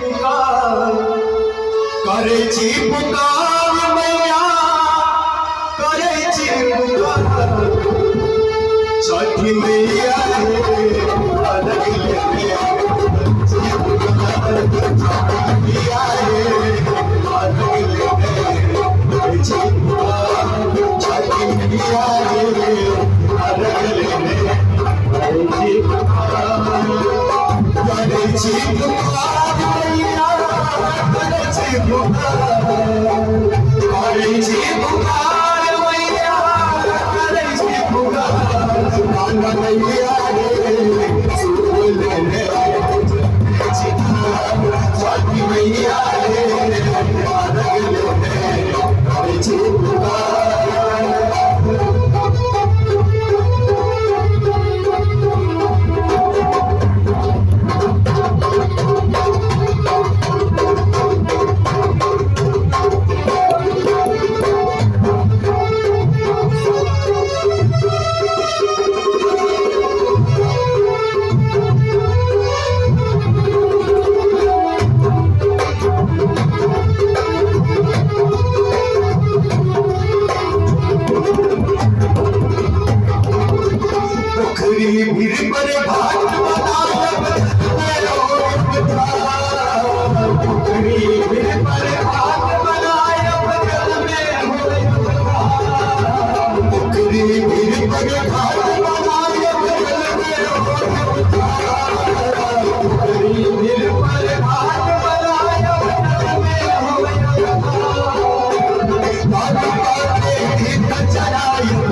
पुकार, करे छी पुकार मैया, करे छी पुकार। छठी मैया रे अलग लेके छी पुकार, छठी मैया रे अलग लेके छी पुकार, छठी मैया रे अलग लेके छी पुकार। करे छी पुकार मैया, करे छी पुकार, करे छी पुकार मैया, करे छी पुकार। मैया रे सुन ले छी छठी मैया रे अलग लेके छी पुकार। भीड़ पर घाट बनायब भीड़ पर घाट बनायब जल में भीड़ पर घाट बनायब जल में भीड़ पर घाट बनायब जल में दीप जलायब,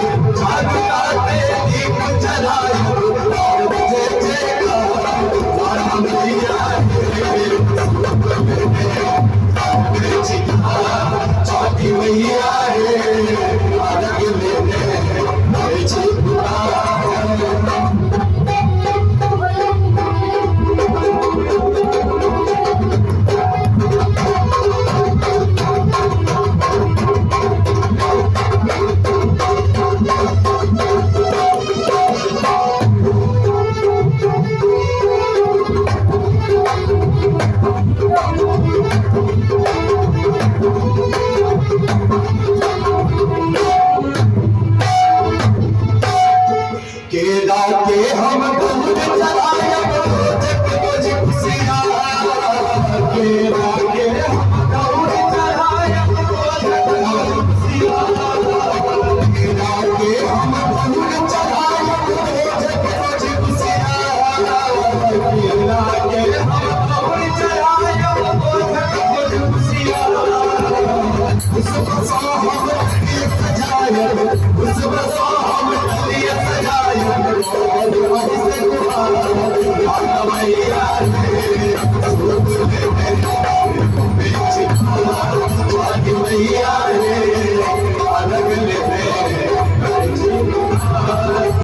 दीप जलायब। छठी मैया रे अलग लेके छी पुकार। केला के हम दूध चलायब जग बुझ खुशियाँ, केला के हम दूध चलायब जग बुझ खुशियाँ, केला के हम दूध चलायब जग बुझ खुशियाँ, केला के हम दूध चलायब जग बुझ खुशियाँ। उसको साहब एक सजायब